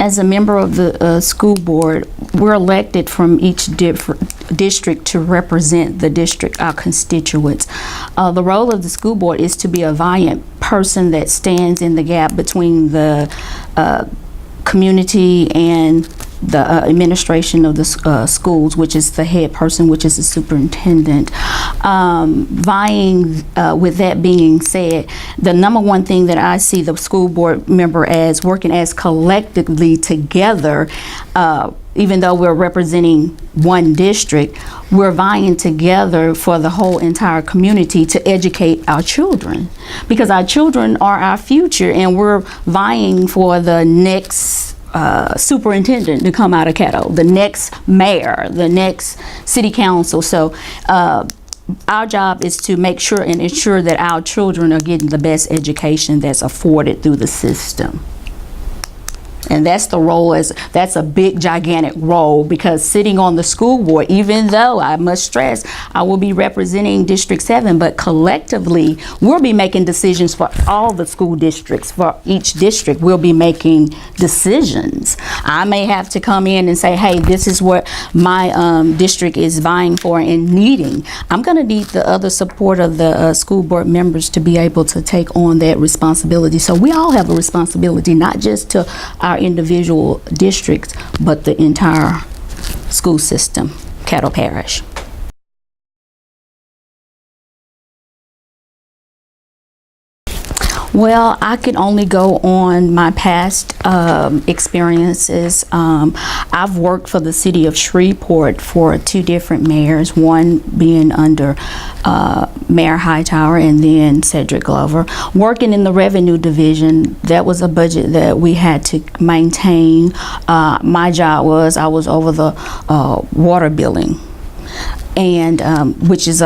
As a member of the school board, we're elected from each district to represent the district, our constituents. The role of the school board is to be a valiant person that stands in the gap between the community and the administration of the schools, which is the head person, which is the superintendent. With that being said, the number one thing that I see the school board member as working as collectively together, even though we're representing one district, we're vying together for the whole entire community to educate our children, because our children are our future, and we're vying for the next superintendent to come out of Caddo, the next mayor, the next city council. So our job is to make sure and ensure that our children are getting the best education that's afforded through the system. And that's the role, that's a big, gigantic role, because sitting on the school board, even though I must stress, I will be representing District 7, but collectively, we'll be making decisions for all the school districts. For each district, we'll be making decisions. I may have to come in and say, hey, this is what my district is vying for and needing. I'm gonna need the other support of the school board members to be able to take on that responsibility. So we all have a responsibility, not just to our individual districts, but the entire school system, Caddo Parish. Well, I can only go on my past experiences. I've worked for the city of Shreveport for 2 different mayors, one being under Mayor Hightower and then Cedric Glover. Working in the revenue division, that was a budget that we had to maintain. My job was, I was over the water billing, and which is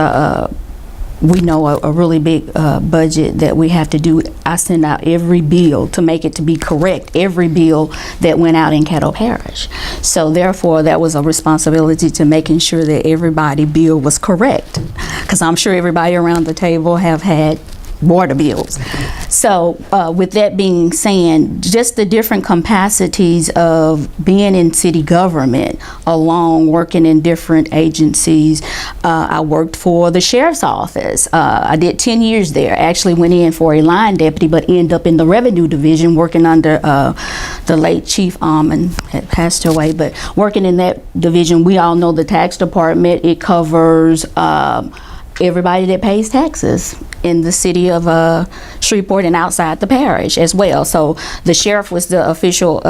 we know a really big budget that we have to do. I send out every bill to make it to be correct, every bill that went out in Caddo Parish. So therefore, that was a responsibility to making sure that everybody's bill was correct, because I'm sure everybody around the table have had water bills. So with that being said, just the different capacities of being in city government, along working in different agencies. I worked for the sheriff's office. I did 10 years there. Actually went in for a line deputy, but ended up in the revenue division working under the late Chief Almond, had passed away, but working in that division. We all know the tax department, it covers everybody that pays taxes in the city of Shreveport and outside the parish as well. So the sheriff was the official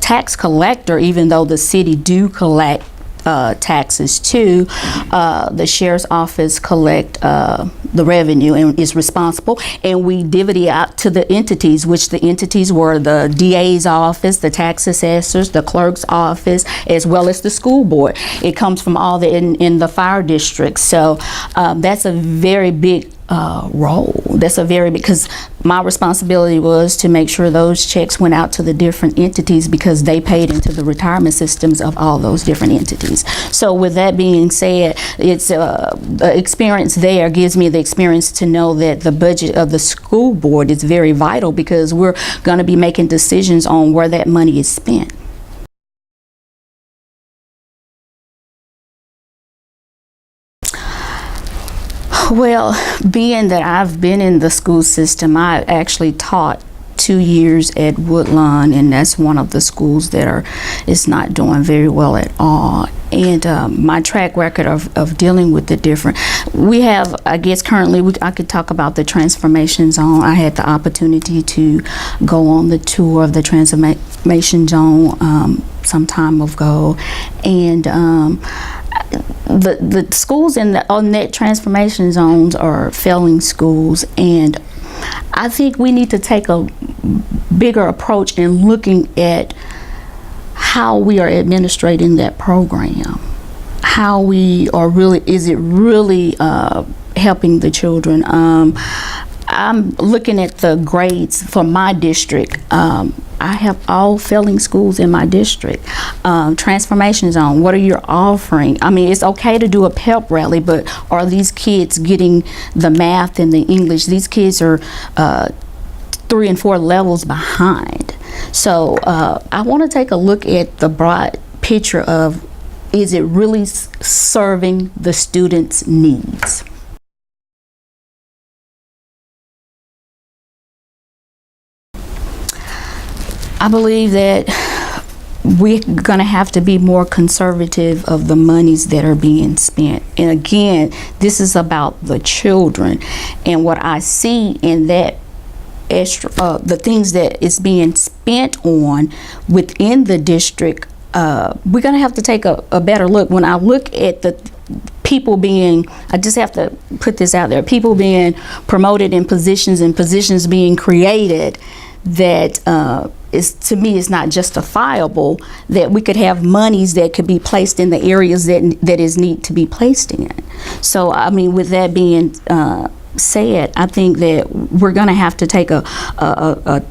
tax collector, even though the city do collect taxes too. The sheriff's office collect the revenue and is responsible, and we divvy out to the entities, which the entities were the DA's office, the tax assessors, the clerk's office, as well as the school board. It comes from all the in the fire districts. So that's a very big role. That's a very, because my responsibility was to make sure those checks went out to the different entities, because they paid into the retirement systems of all those different entities. So with that being said, it's the experience there gives me the experience to know that the budget of the school board is very vital, because we're going to be making decisions on where that money is spent. Well, being that I've been in the school system, I actually taught 2 years at Woodlawn, and that's one of the schools that is not doing very well at all. And my track record of dealing with the different, we have, I guess currently, I could talk about the transformation zone. I had the opportunity to go on the tour of the transformation zone some time ago, and the schools on that transformation zones are failing schools, and I think we need to take a bigger approach in looking at how we are administrating that program. How we are really, is it really helping the children? I'm looking at the grades for my district. I have all failing schools in my district. Transformation zone, what are you offering? I mean, it's okay to do a pep rally, but are these kids getting the math and the English? These kids are 3 and 4 levels behind. So I want to take a look at the broad picture of, is it really serving the students' needs? I believe that we're going to have to be more conservative of the monies that are being spent. And again, this is about the children. And what I see in that extra, the things that is being spent on within the district, we're going to have to take a better look. When I look at the people being, I just have to put this out there, people being promoted in positions and positions being created, that is, to me, is not justifiable, that we could have monies that could be placed in the areas that is need to be placed in. So, I mean, with that being said, I think that we're going to have to take a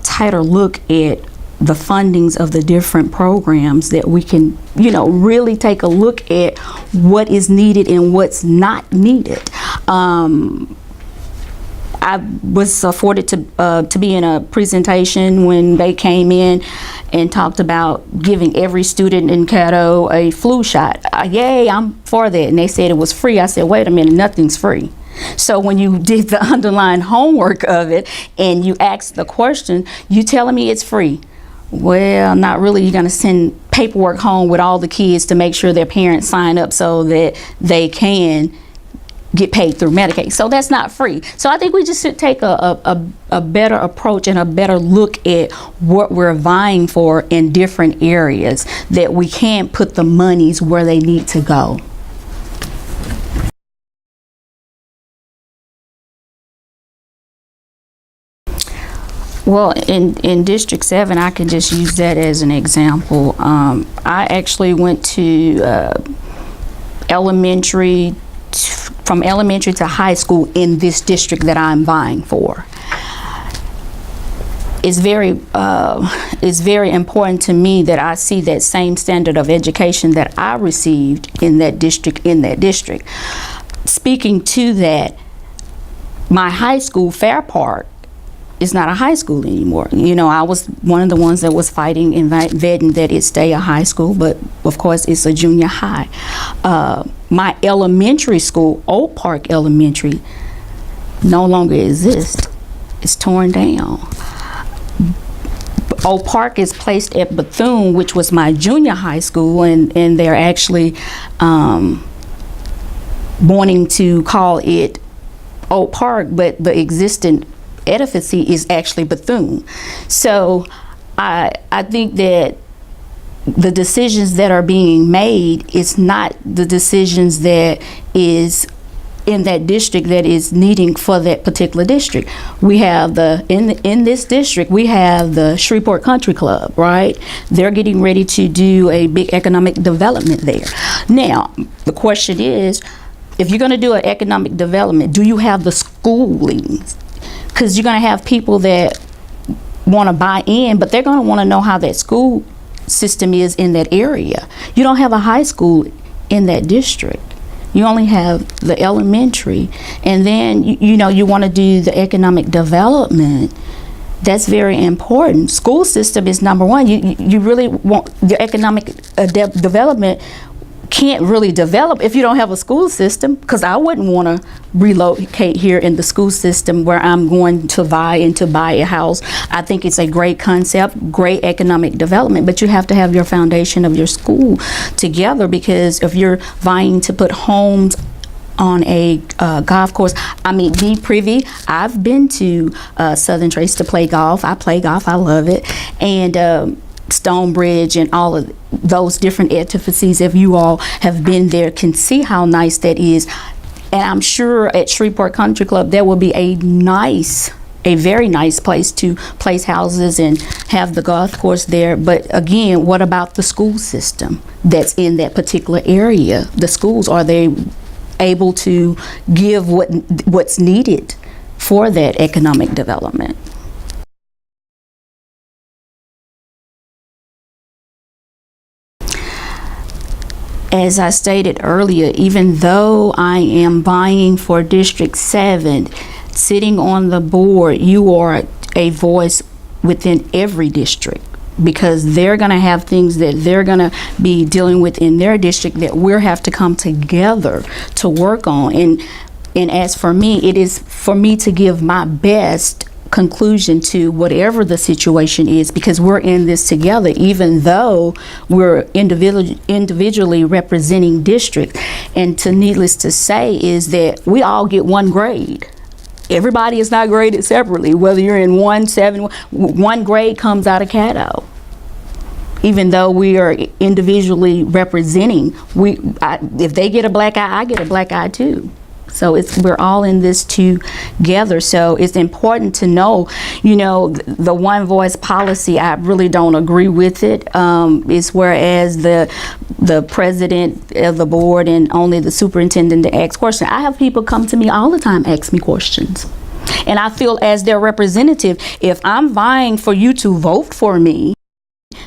tighter look at the fundings of the different programs, that we can, you know, really take a look at what is needed and what's not needed. I was afforded to be in a presentation when they came in and talked about giving every student in Caddo a flu shot. Yay, I'm for that. And they said it was free. I said, wait a minute, nothing's free. So when you did the underlying homework of it and you asked the question, you telling me it's free? Well, not really. You're going to send paperwork home with all the kids to make sure their parents sign up so that they can get paid through Medicaid. So that's not free. So I think we just should take a better approach and a better look at what we're vying for in different areas, that we can put the monies where they need to go. Well, in District 7, I can just use that as an example. I actually went to from elementary to high school in this district that I'm vying for. It's very important to me that I see that same standard of education that I received in that district. Speaking to that, my high school, Fair Park, is not a high school anymore. You know, I was one of the ones that was fighting and vetting that it stay a high school, but of course it's a junior high. My elementary school, Oak Park Elementary, no longer exists. It's torn down. Oak Park is placed at Bethune, which was my junior high school, and they're actually wanting to call it Oak Park, but the existing edifice is actually Bethune. So I think that the decisions that are being made is not the decisions that is in that district that is needing for that particular district. We have in this district, we have the Shreveport Country Club, right? They're getting ready to do a big economic development there. Now, the question is, if you're going to do an economic development, do you have the schooling? Because you're going to have people that want to buy in, but they're going to want to know how that school system is in that area. You don't have a high school in that district. You only have the elementary. And then, you know, you want to do the economic development. That's very important. School system is number one. You really want the economic development can't really develop if you don't have a school system, because I wouldn't want to relocate here in the school system where I'm going to vie and to buy a house. I think it's a great concept, great economic development, but you have to have your foundation of your school together, because if you're vying to put homes on a golf course, I mean, be privy. I've been to Southern Trace to play golf. I play golf. I love it. And Stonebridge and all of those different edifices, if you all have been there, can see how nice that is. And I'm sure at Shreveport Country Club there will be a very nice place to place houses and have the golf course there. But again, what about the school system that's in that particular area? The schools, are they able to give what's needed for that economic development? As I stated earlier, even though I am vying for District 7, sitting on the board, you are a voice within every district. because they're going to have things that they're going to be dealing with in their district that we'll have to come together to work on. And as for me, it is for me to give my best conclusion to whatever the situation is, because we're in this together, even though we're individually representing districts. And to needless to say is that we all get one grade. Everybody is not graded separately. Whether you're in 1-7, one grade comes out of Caddo. Even though we are individually representing, if they get a black eye, I get a black eye too. So we're all in this together. So it's important to know, the one voice policy, I really don't agree with it. It's whereas the president of the board and only the superintendent to ask questions. I have people come to me all the time, ask me questions. And I feel as their representative, if I'm vying for you to vote for me,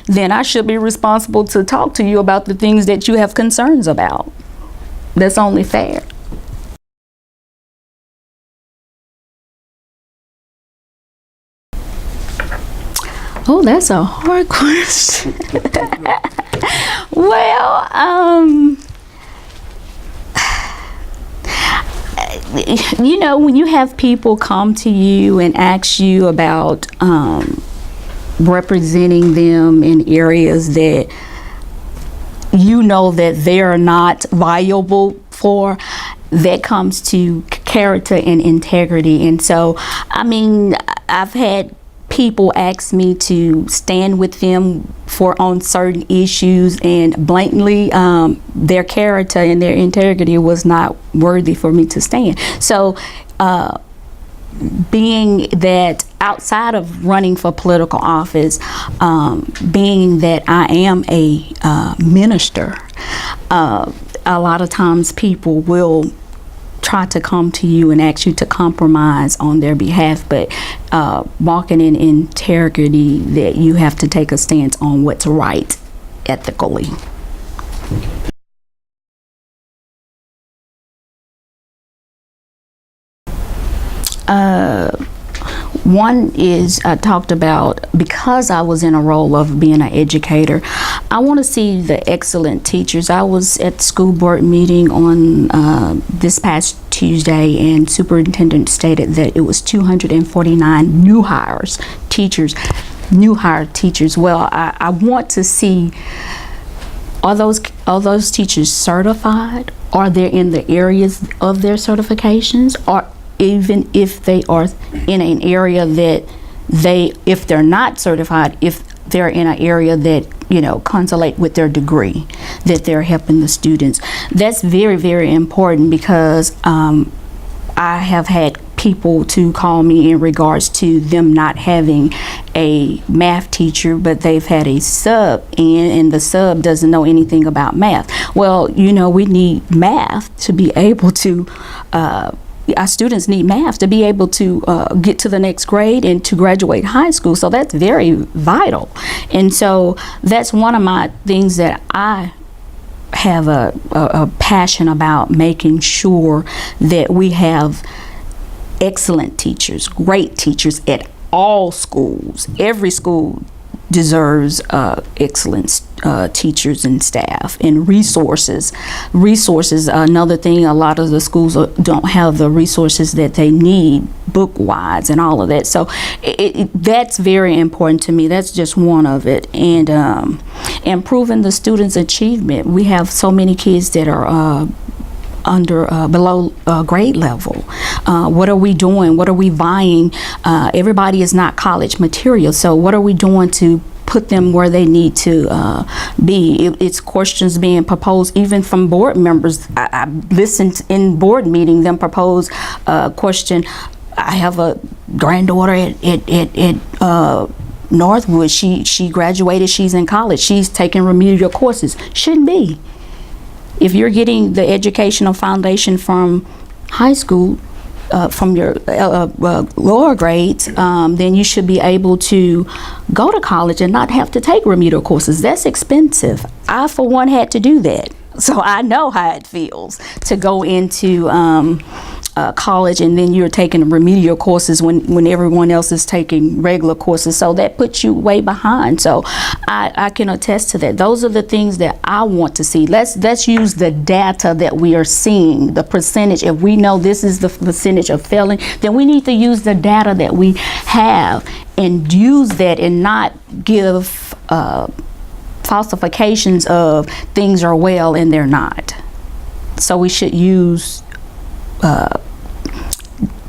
then I should be responsible to talk to you about the things that you have concerns about. That's only fair. Oh, that's a hard question. Well, when you have people come to you and ask you about representing them in areas that that they're not viable for, that comes to character and integrity. And so, I've had people ask me to stand with them on certain issues, and blatantly their character and their integrity was not worthy for me to stand. So being that outside of running for political office, being that I am a minister, a lot of times people will try to come to you and ask you to compromise on their behalf, but walking in integrity, that you have to take a stance on what's right ethically. One is I talked about, because I was in a role of being an educator, I want to see the excellent teachers. I was at the school board meeting on this past Tuesday, and superintendent stated that it was 249 new hire teachers. Well, I want to see, are those teachers certified? Are they in the areas of their certifications? Or even if they are in an area that if they're not certified, if they're in an area that, consulate with their degree, that they're helping the students. That's very, very important, because I have had people to call me in regards to them not having a math teacher, but they've had a sub and the sub doesn't know anything about math. Well, we need math to be able to our students need math to be able to get to the next grade and to graduate high school. So that's very vital. And so that's one of my things that I have a passion about, making sure that we have excellent teachers, great teachers at all schools. Every school deserves excellent teachers and staff and resources. Another thing, a lot of the schools don't have the resources that they need, book-wise and all of that. So that's very important to me. That's just one of it. And improving the students' achievement. We have so many kids that are below grade level. What are we doing? What are we vying? Everybody is not college material, so what are we doing to put them where they need to be? It's questions being proposed even from board members. I listened in board meeting them propose a question. I have a granddaughter at Northwood. She graduated. She's in college. She's taking remedial courses. Shouldn't be. If you're getting the educational foundation from high school, from your lower grades, then you should be able to go to college and not have to take remedial courses. That's expensive. I, for one, had to do that. So I know how it feels to go into college, and then you're taking remedial courses when everyone else is taking regular courses. So that puts you way behind. So I can attest to that. Those are the things that I want to see. Let's use the data that we are seeing, the percentage. If we know this is the percentage of failing, then we need to use the data that we have and use that, and not give falsifications of things are well and they're not. So we should use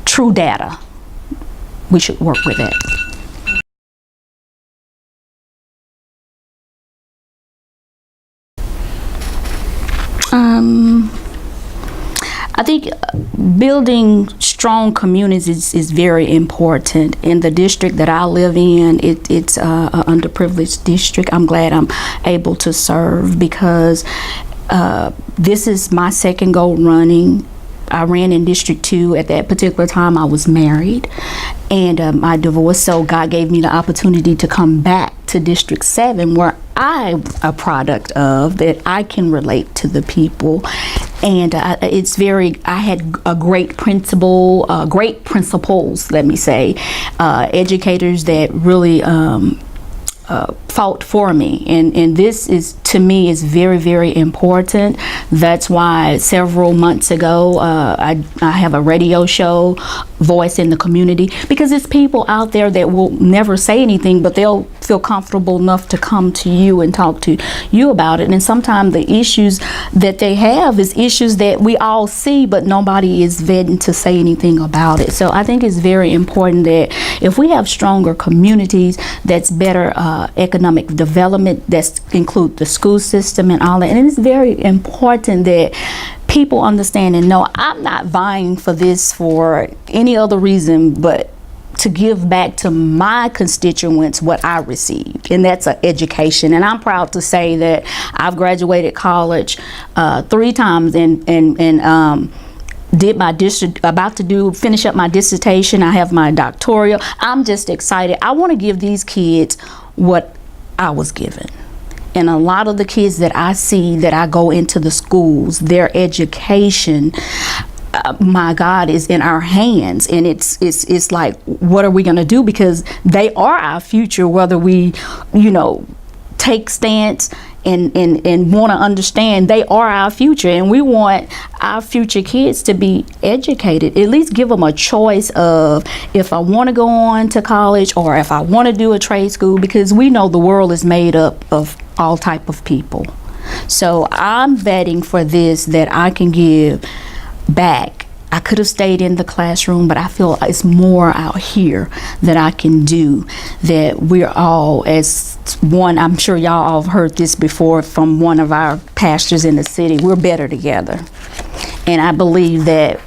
true data. We should work with it. I think building strong communities is very important. In the district that I live in, it's an underprivileged district. I'm glad I'm able to serve, because this is my second go running. I ran in District 2. At that particular time, I was married, and I divorced, so God gave me the opportunity to come back to District 7, where I'm a product of, that I can relate to the people. And I had a great principals, let me say, educators that really fought for me, and this is, to me, is very, very important. That's why several months ago I have a radio show, Voice in the Community, because it's people out there that will never say anything, but they'll feel comfortable enough to come to you and talk to you about it. And sometimes the issues that they have is issues that we all see, but nobody is vetting to say anything about it. So I think it's very important that if we have stronger communities, that's better economic development, that include the school system and all that. And it's very important that people understand and know, I'm not vying for this for any other reason but to give back to my constituents what I received, and that's an education. And I'm proud to say that I've graduated college 3 times and did my finish up my dissertation. I have my doctoral. I'm just excited. I want to give these kids what I was given. And a lot of the kids that I see that I go into the schools, their education, my God, is in our hands. And it's like, what are we going to do? Because they are our future, whether we, take stance and want to understand they are our future, and we want our future kids to be educated. At least give them a choice of, if I want to go on to college or if I want to do a trade school, because we know the world is made up of all type of people. So I'm vetting for this, that I can give back. I could have stayed in the classroom, but I feel it's more out here that I can do, that we're all as one. I'm sure y'all all have heard this before from one of our pastors in the city. We're better together. And I believe that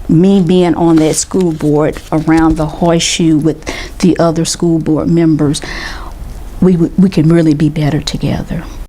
me being on that school board around the horseshoe with the other school board members, we can really be better together.